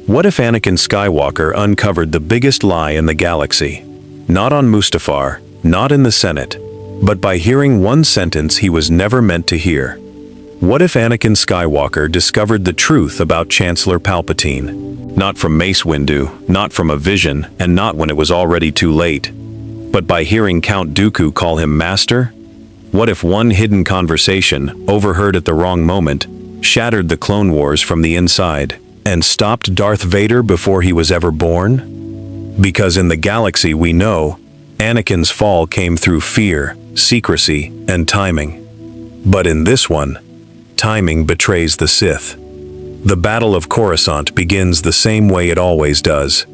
What if Anakin Skywalker uncovered the biggest lie in the galaxy? Not on Mustafar, not in the Senate, but by hearing one sentence he was never meant to hear. What if Anakin Skywalker discovered the truth about Chancellor Palpatine? Not from Mace Windu, not from a vision, and not when it was already too late, but by hearing Count Dooku call him Master? What if one hidden conversation, overheard at the wrong moment, shattered the Clone Wars from the inside, and stopped Darth Vader before he was ever born? Because in the galaxy we know, Anakin's fall came through fear, secrecy, and timing. But in this one, timing betrays the Sith. The Battle of Coruscant begins the same way it always does.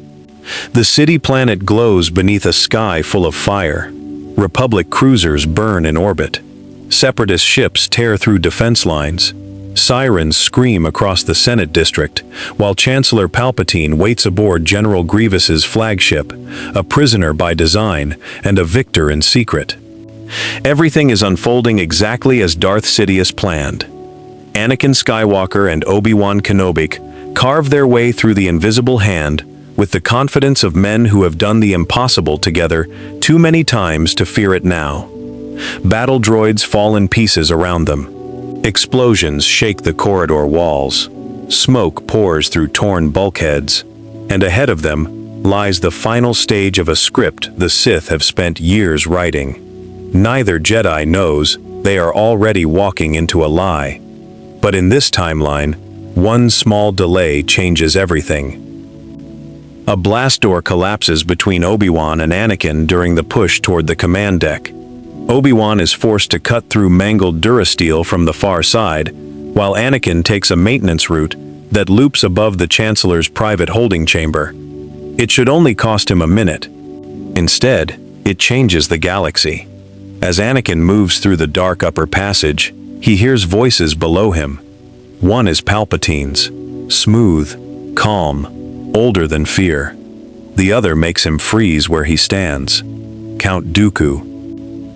The city planet glows beneath a sky full of fire. Republic cruisers burn in orbit. Separatist ships tear through defense lines. Sirens scream across the Senate district, while Chancellor Palpatine waits aboard General Grievous's flagship, a prisoner by design and a victor in secret. Everything is unfolding exactly as Darth Sidious planned. Anakin Skywalker and Obi-Wan Kenobi carve their way through the invisible hand with the confidence of men who have done the impossible together too many times to fear it now. Battle droids fall in pieces around them. Explosions shake the corridor walls. Smoke pours through torn bulkheads. And ahead of them lies the final stage of a script the Sith have spent years writing. Neither Jedi knows they are already walking into a lie. But in this timeline, one small delay changes everything. A blast door collapses between Obi-Wan and Anakin during the push toward the command deck. Obi-Wan is forced to cut through mangled durasteel from the far side, while Anakin takes a maintenance route that loops above the Chancellor's private holding chamber. It should only cost him a minute. Instead, it changes the galaxy. As Anakin moves through the dark upper passage, he hears voices below him. One is Palpatine's, smooth, calm, older than fear. The other makes him freeze where he stands. Count Dooku.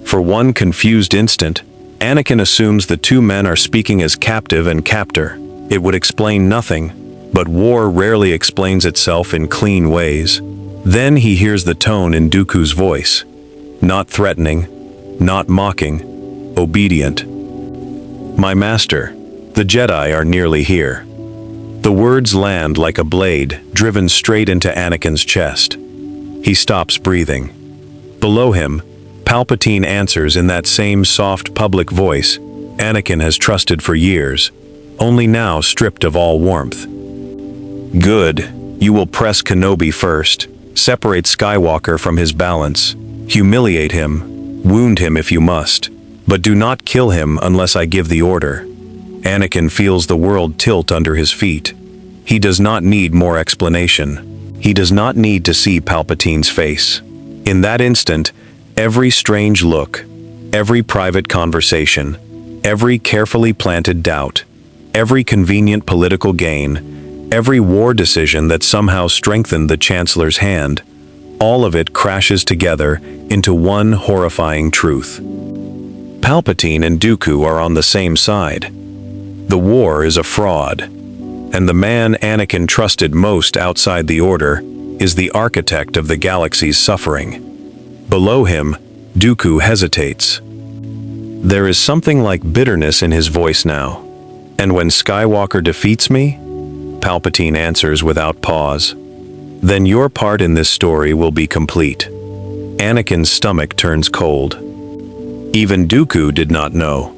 For one confused instant, Anakin assumes the two men are speaking as captive and captor. It would explain nothing, but war rarely explains itself in clean ways. Then he hears the tone in Dooku's voice. Not threatening, not mocking, obedient. My master, the Jedi are nearly here. The words land like a blade, driven straight into Anakin's chest. He stops breathing. Below him, Palpatine answers in that same soft public voice Anakin has trusted for years, only now stripped of all warmth. Good, you will press Kenobi first, separate Skywalker from his balance, humiliate him, wound him if you must, but do not kill him unless I give the order. Anakin feels the world tilt under his feet. He does not need more explanation. He does not need to see Palpatine's face. In that instant, every strange look, every private conversation, every carefully planted doubt, every convenient political gain, every war decision that somehow strengthened the Chancellor's hand, all of it crashes together into one horrifying truth. Palpatine and Dooku are on the same side. The war is a fraud, and the man Anakin trusted most outside the Order is the architect of the galaxy's suffering. Below him, Dooku hesitates. There is something like bitterness in his voice now. And when Skywalker defeats me, Palpatine answers without pause, then your part in this story will be complete. Anakin's stomach turns cold. Even Dooku did not know.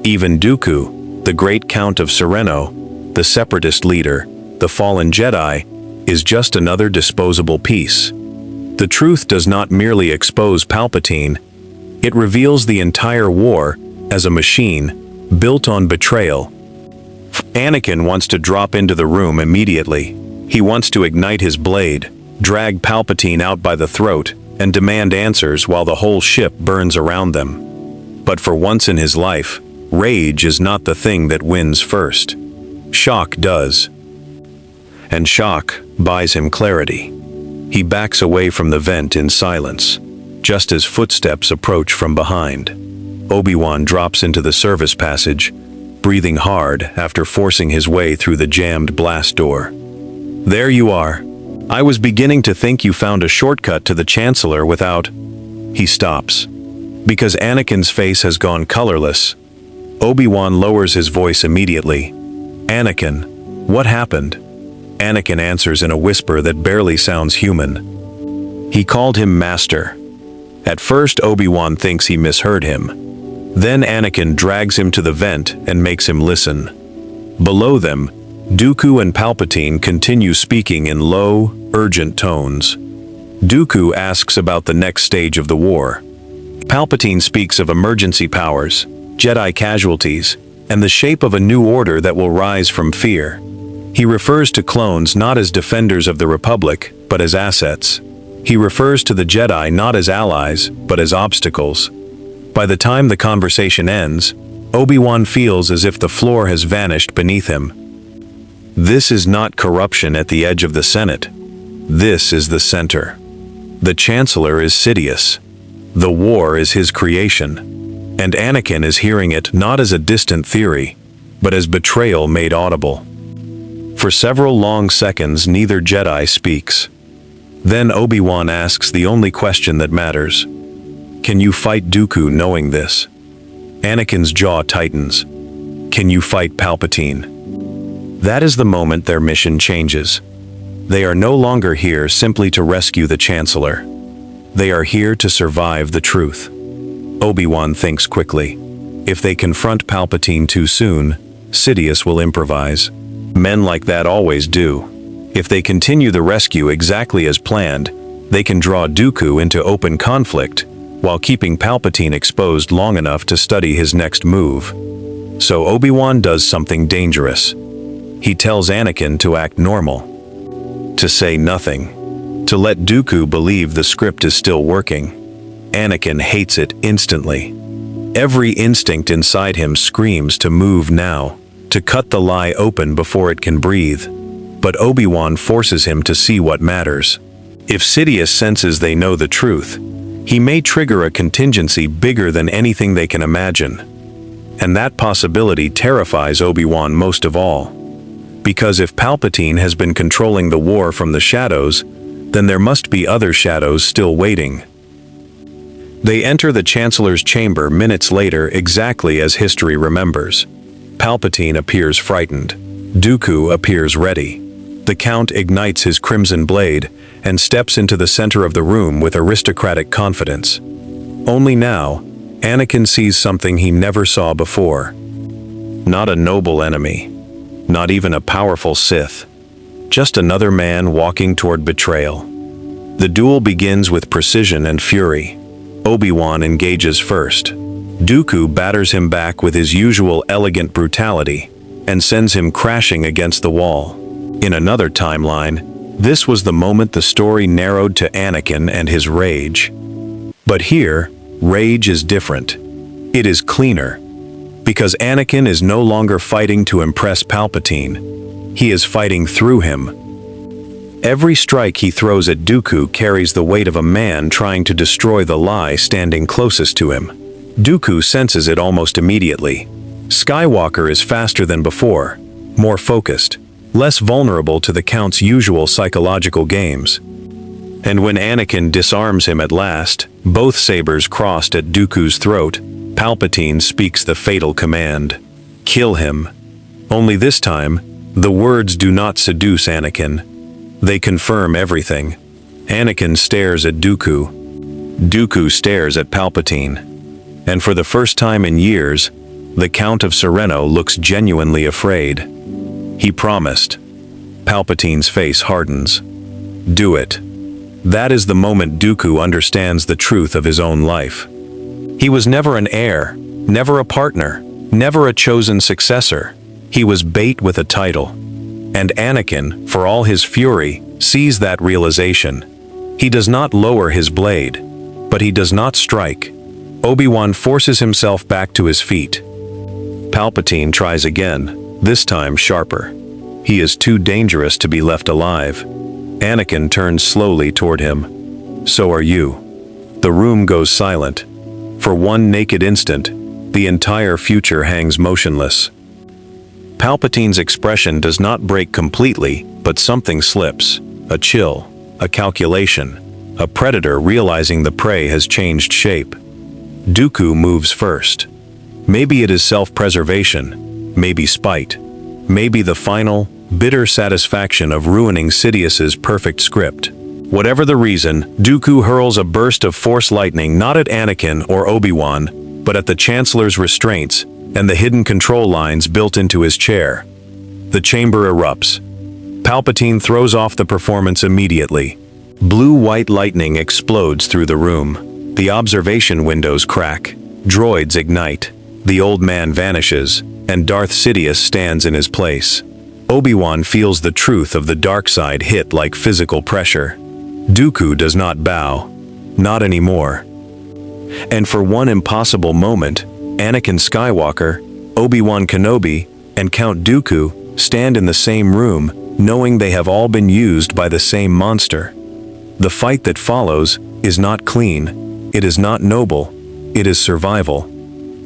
Even Dooku, the great Count of Sereno, the Separatist leader, the fallen Jedi, is just another disposable piece. The truth does not merely expose Palpatine, it reveals the entire war as a machine built on betrayal. Anakin wants to drop into the room immediately. He wants to ignite his blade, drag Palpatine out by the throat, and demand answers while the whole ship burns around them. But for once in his life, rage is not the thing that wins first. Shock does. And shock buys him clarity. He backs away from the vent in silence, just as footsteps approach from behind. Obi-Wan drops into the service passage, breathing hard after forcing his way through the jammed blast door. There you are. I was beginning to think you found a shortcut to the Chancellor without... He stops. Because Anakin's face has gone colorless. Obi-Wan lowers his voice immediately. Anakin, what happened? Anakin answers in a whisper that barely sounds human. He called him Master. At first, Obi-Wan thinks he misheard him. Then Anakin drags him to the vent and makes him listen. Below them, Dooku and Palpatine continue speaking in low, urgent tones. Dooku asks about the next stage of the war. Palpatine speaks of emergency powers, Jedi casualties, and the shape of a new order that will rise from fear. He refers to clones not as defenders of the Republic, but as assets. He refers to the Jedi not as allies, but as obstacles. By the time the conversation ends, Obi-Wan feels as if the floor has vanished beneath him. This is not corruption at the edge of the Senate. This is the center. The Chancellor is Sidious. The war is his creation. And Anakin is hearing it not as a distant theory, but as betrayal made audible. For several long seconds, neither Jedi speaks. Then Obi-Wan asks the only question that matters. Can you fight Dooku knowing this? Anakin's jaw tightens. Can you fight Palpatine? That is the moment their mission changes. They are no longer here simply to rescue the Chancellor. They are here to survive the truth. Obi-Wan thinks quickly. If they confront Palpatine too soon, Sidious will improvise. Men like that always do. If they continue the rescue exactly as planned, they can draw Dooku into open conflict, while keeping Palpatine exposed long enough to study his next move. So Obi-Wan does something dangerous. He tells Anakin to act normal. To say nothing. To let Dooku believe the script is still working. Anakin hates it instantly. Every instinct inside him screams to move now, to cut the lie open before it can breathe. But Obi-Wan forces him to see what matters. If Sidious senses they know the truth, he may trigger a contingency bigger than anything they can imagine. And that possibility terrifies Obi-Wan most of all. Because if Palpatine has been controlling the war from the shadows, then there must be other shadows still waiting. They enter the Chancellor's chamber minutes later exactly as history remembers. Palpatine appears frightened. Dooku appears ready. The Count ignites his crimson blade and steps into the center of the room with aristocratic confidence. Only now, Anakin sees something he never saw before. Not a noble enemy. Not even a powerful Sith. Just another man walking toward betrayal. The duel begins with precision and fury. Obi-Wan engages first. Dooku batters him back with his usual elegant brutality and sends him crashing against the wall. In another timeline, this was the moment the story narrowed to Anakin and his rage. But here, rage is different. It is cleaner. Because Anakin is no longer fighting to impress Palpatine. He is fighting through him. Every strike he throws at Dooku carries the weight of a man trying to destroy the lie standing closest to him. Dooku senses it almost immediately. Skywalker is faster than before, more focused, less vulnerable to the Count's usual psychological games. And when Anakin disarms him at last, both sabers crossed at Dooku's throat, Palpatine speaks the fatal command. Kill him. Only this time, the words do not seduce Anakin. They confirm everything. Anakin stares at Dooku. Dooku stares at Palpatine. And for the first time in years, the Count of Sereno looks genuinely afraid. He promised. Palpatine's face hardens. Do it. That is the moment Dooku understands the truth of his own life. He was never an heir, never a partner, never a chosen successor. He was bait with a title. And Anakin, for all his fury, sees that realization. He does not lower his blade, but he does not strike. Obi-Wan forces himself back to his feet. Palpatine tries again, this time sharper. He is too dangerous to be left alive. Anakin turns slowly toward him. So are you. The room goes silent. For one naked instant, the entire future hangs motionless. Palpatine's expression does not break completely, But something slips, a chill, a calculation, a predator realizing the prey has changed shape. Dooku moves first. Maybe it is self-preservation, maybe spite, maybe the final, bitter satisfaction of ruining Sidious's perfect script. Whatever the reason, Dooku hurls a burst of Force lightning not at Anakin or Obi-Wan, but at the Chancellor's restraints and the hidden control lines built into his chair. The chamber erupts. Palpatine throws off the performance immediately. Blue-white lightning explodes through the room. The observation windows crack. Droids ignite. The old man vanishes, and Darth Sidious stands in his place. Obi-Wan feels the truth of the dark side hit like physical pressure. Dooku does not bow. Not anymore. And for one impossible moment, Anakin Skywalker, Obi-Wan Kenobi, and Count Dooku stand in the same room, knowing they have all been used by the same monster. The fight that follows is not clean, it is not noble, it is survival.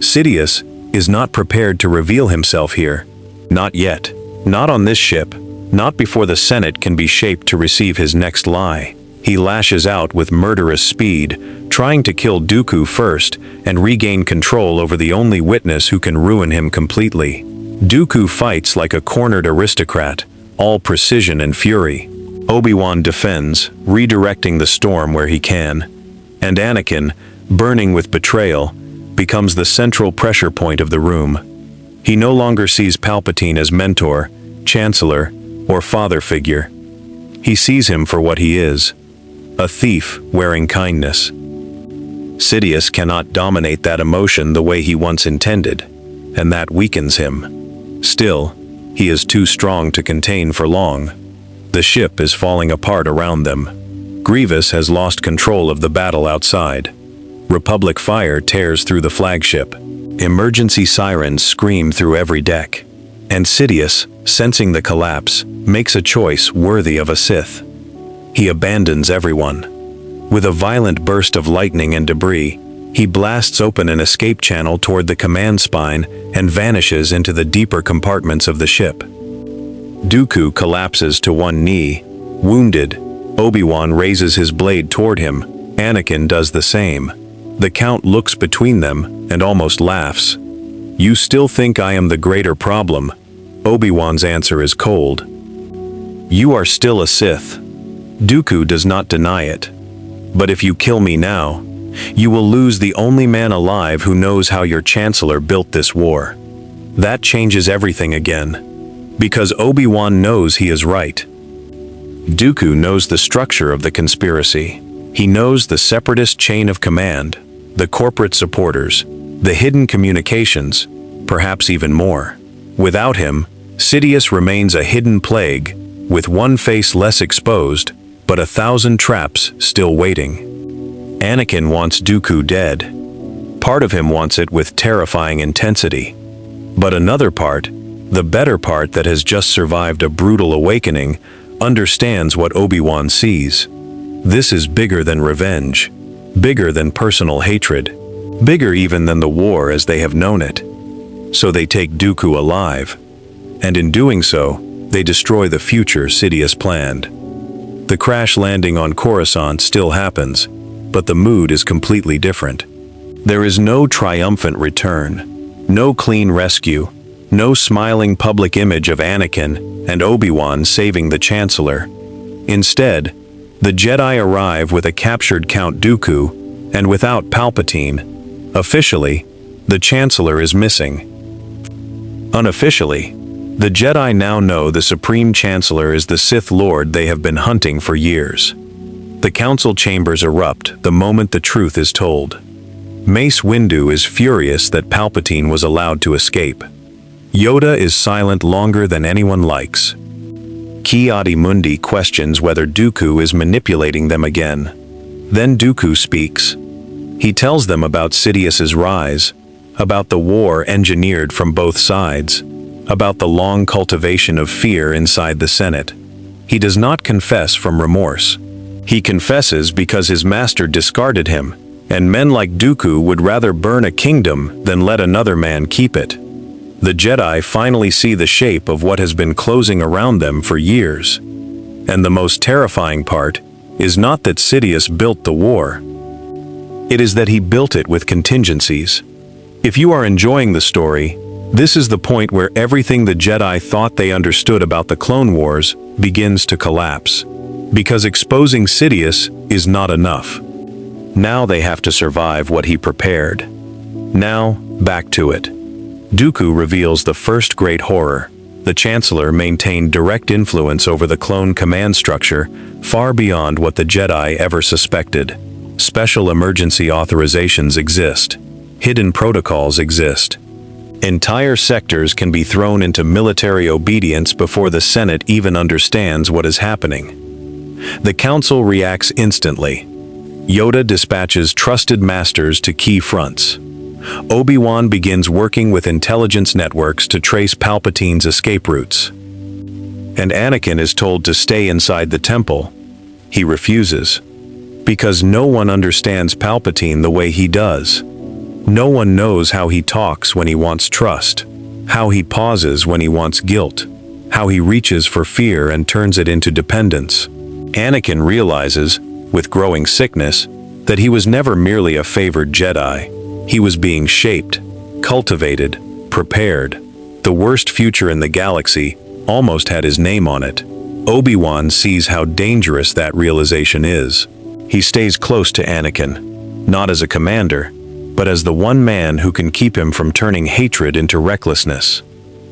Sidious is not prepared to reveal himself here. Not yet. Not on this ship. Not before the Senate can be shaped to receive his next lie. He lashes out with murderous speed, trying to kill Dooku first and regain control over the only witness who can ruin him completely. Dooku fights like a cornered aristocrat, all precision and fury. Obi-Wan defends, redirecting the storm where he can. And Anakin, burning with betrayal, becomes the central pressure point of the room. He no longer sees Palpatine as mentor, chancellor, or father figure. He sees him for what he is, a thief wearing kindness. Sidious cannot dominate that emotion the way he once intended, and that weakens him. Still, he is too strong to contain for long. The ship is falling apart around them. Grievous has lost control of the battle outside. Republic fire tears through the flagship. Emergency sirens scream through every deck. And Sidious, sensing the collapse, makes a choice worthy of a Sith. He abandons everyone. With a violent burst of lightning and debris, he blasts open an escape channel toward the command spine and vanishes into the deeper compartments of the ship. Dooku collapses to one knee, wounded. Obi-Wan raises his blade toward him. Anakin does the same. The Count looks between them and almost laughs. "You still think I am the greater problem?" Obi-Wan's answer is cold. "You are still a Sith." Dooku does not deny it. "But if you kill me now, you will lose the only man alive who knows how your Chancellor built this war." That changes everything again. Because Obi-Wan knows he is right. Dooku knows the structure of the conspiracy. He knows the Separatist chain of command, the corporate supporters, the hidden communications, perhaps even more. Without him, Sidious remains a hidden plague, with one face less exposed, but 1,000 traps still waiting. Anakin wants Dooku dead. Part of him wants it with terrifying intensity. But another part, the better part that has just survived a brutal awakening, understands what Obi-Wan sees. This is bigger than revenge, bigger than personal hatred, bigger even than the war as they have known it. So they take Dooku alive, and in doing so, they destroy the future Sidious planned. The crash landing on Coruscant still happens, but the mood is completely different. There is no triumphant return, no clean rescue, no smiling public image of Anakin and Obi-Wan saving the Chancellor. Instead, the Jedi arrive with a captured Count Dooku, and without Palpatine. Officially, the Chancellor is missing. Unofficially, the Jedi now know the Supreme Chancellor is the Sith Lord they have been hunting for years. The council chambers erupt the moment the truth is told. Mace Windu is furious that Palpatine was allowed to escape. Yoda is silent longer than anyone likes. Ki-Adi-Mundi questions whether Dooku is manipulating them again. Then Dooku speaks. He tells them about Sidious's rise, about the war engineered from both sides, about the long cultivation of fear inside the Senate. He does not confess from remorse. He confesses because his master discarded him, and men like Dooku would rather burn a kingdom than let another man keep it. The Jedi finally see the shape of what has been closing around them for years. And the most terrifying part is not that Sidious built the war. It is that he built it with contingencies. If you are enjoying the story, this is the point where everything the Jedi thought they understood about the Clone Wars begins to collapse. Because exposing Sidious is not enough. Now they have to survive what he prepared. Now, back to it. Dooku reveals the first great horror. The Chancellor maintained direct influence over the clone command structure, far beyond what the Jedi ever suspected. Special emergency authorizations exist. Hidden protocols exist. Entire sectors can be thrown into military obedience before the Senate even understands what is happening. The Council reacts instantly. Yoda dispatches trusted masters to key fronts. Obi-Wan begins working with intelligence networks to trace Palpatine's escape routes. And Anakin is told to stay inside the temple. He refuses. Because no one understands Palpatine the way he does. No one knows how he talks when he wants trust, how he pauses when he wants guilt, how he reaches for fear and turns it into dependence. Anakin realizes, with growing sickness, that he was never merely a favored Jedi. He was being shaped, cultivated, prepared. The worst future in the galaxy almost had his name on it. Obi-Wan sees how dangerous that realization is. He stays close to Anakin, not as a commander, but as the one man who can keep him from turning hatred into recklessness.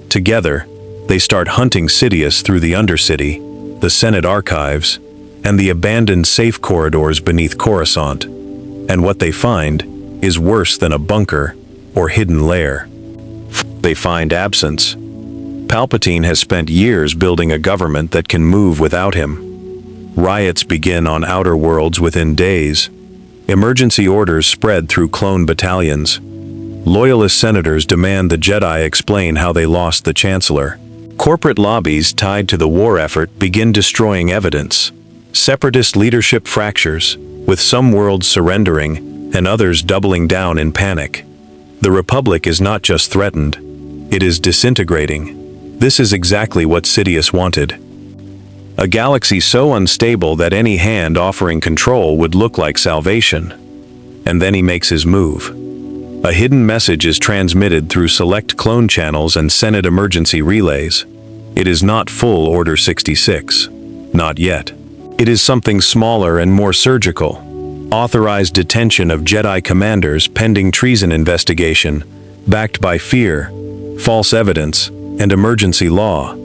Together, they start hunting Sidious through the Undercity, the Senate archives, and the abandoned safe corridors beneath Coruscant. And what they find is worse than a bunker or hidden lair. They find absence. Palpatine has spent years building a government that can move without him. Riots begin on outer worlds within days. Emergency orders spread through clone battalions. Loyalist senators demand the Jedi explain how they lost the Chancellor. Corporate lobbies tied to the war effort begin destroying evidence. Separatist leadership fractures, with some worlds surrendering and others doubling down in panic. The Republic is not just threatened, it is disintegrating. This is exactly what Sidious wanted. A galaxy so unstable that any hand offering control would look like salvation. And then he makes his move. A hidden message is transmitted through select clone channels and Senate emergency relays. It is not full Order 66. Not yet. It is something smaller and more surgical. Authorized detention of Jedi commanders pending treason investigation, backed by fear, false evidence, and emergency law.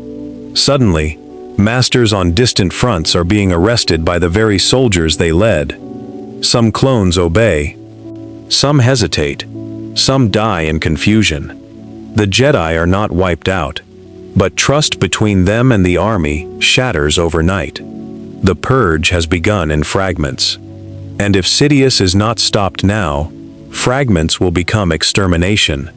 Suddenly, masters on distant fronts are being arrested by the very soldiers they led. Some clones obey. Some hesitate. Some die in confusion. The Jedi are not wiped out, but trust between them and the army shatters overnight. The purge has begun in fragments. And if Sidious is not stopped now, fragments will become extermination.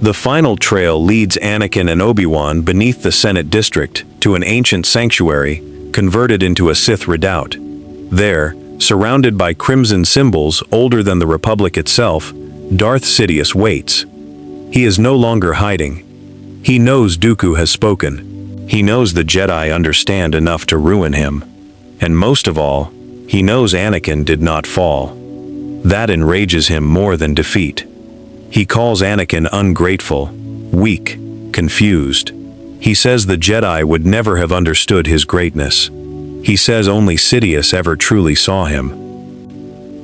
The final trail leads Anakin and Obi-Wan beneath the Senate district to an ancient sanctuary converted into a Sith redoubt. There, surrounded by crimson symbols older than the Republic itself, Darth Sidious waits. He is no longer hiding. He knows Dooku has spoken. He knows the Jedi understand enough to ruin him. And most of all, he knows Anakin did not fall. That enrages him more than defeat. He calls Anakin ungrateful, weak, confused. He says the Jedi would never have understood his greatness. He says only Sidious ever truly saw him.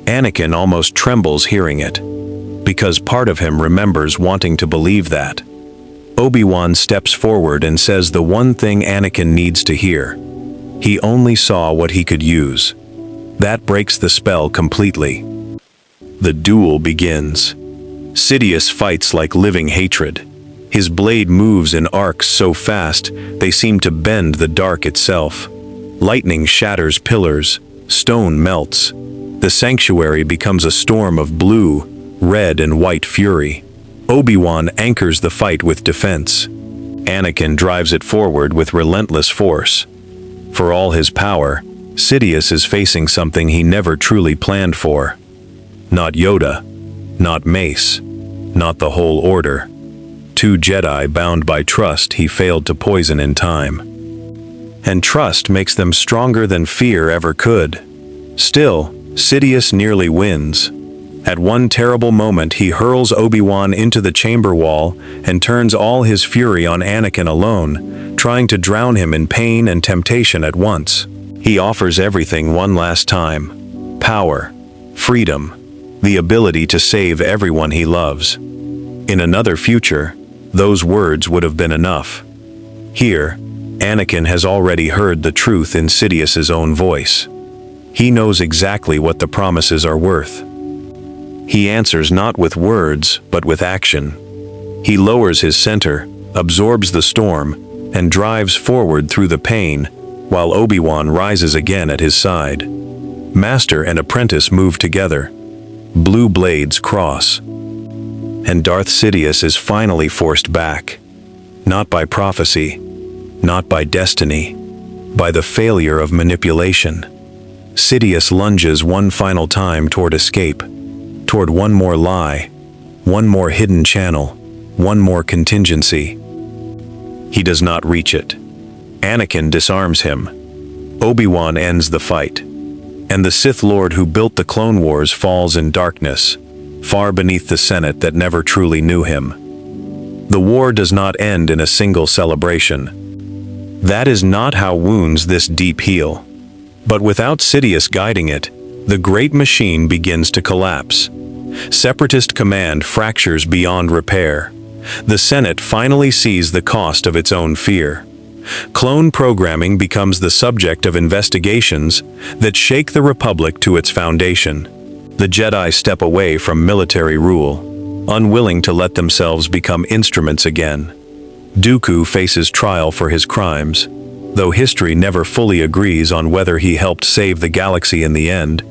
Anakin almost trembles hearing it, because part of him remembers wanting to believe that. Obi-Wan steps forward and says the one thing Anakin needs to hear. He only saw what he could use. That breaks the spell completely. The duel begins. Sidious fights like living hatred. His blade moves in arcs so fast they seem to bend the dark itself. Lightning shatters pillars, stone melts. The sanctuary becomes a storm of blue, red, and white fury. Obi-Wan anchors the fight with defense. Anakin drives it forward with relentless force. For all his power, Sidious is facing something he never truly planned for. Not Yoda, not Mace, not the whole order. two Jedi bound by trust he failed to poison in time. And trust makes them stronger than fear ever could. Still, Sidious nearly wins. At one terrible moment he hurls Obi-Wan into the chamber wall and turns all his fury on Anakin alone, trying to drown him in pain and temptation at once. He offers everything one last time: power, freedom, the ability to save everyone he loves. In another future, those words would have been enough. Here, Anakin has already heard the truth in Sidious's own voice. He knows exactly what the promises are worth. He answers not with words, but with action. He lowers his center, absorbs the storm, and drives forward through the pain, while Obi-Wan rises again at his side. Master and apprentice move together. Blue blades cross. And Darth Sidious is finally forced back. Not by prophecy, not by destiny, by the failure of manipulation. Sidious lunges one final time toward escape, toward one more lie, one more hidden channel, one more contingency. He does not reach it. Anakin disarms him. Obi-Wan ends the fight. And the Sith Lord who built the Clone Wars falls in darkness, far beneath the Senate that never truly knew him. The war does not end in a single celebration. That is not how wounds this deep heal. But without Sidious guiding it, the great machine begins to collapse. Separatist command fractures beyond repair. The Senate finally sees the cost of its own fear. Clone programming becomes the subject of investigations that shake the Republic to its foundation. The Jedi step away from military rule, unwilling to let themselves become instruments again. Dooku faces trial for his crimes, though history never fully agrees on whether he helped save the galaxy in the end,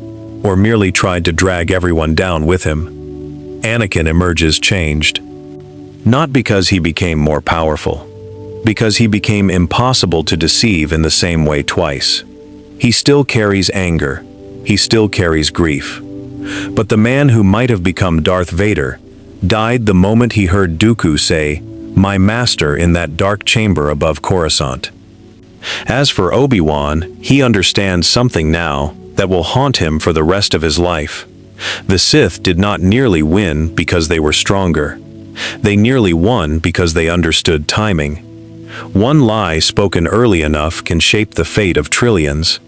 or merely tried to drag everyone down with him. Anakin emerges changed. Not because he became more powerful, because he became impossible to deceive in the same way twice. He still carries anger, he still carries grief. But the man who might have become Darth Vader died the moment he heard Dooku say, "My master," in that dark chamber above Coruscant. As for Obi-Wan, he understands something now that will haunt him for the rest of his life. The Sith did not nearly win because they were stronger. They nearly won because they understood timing. One lie spoken early enough can shape the fate of trillions.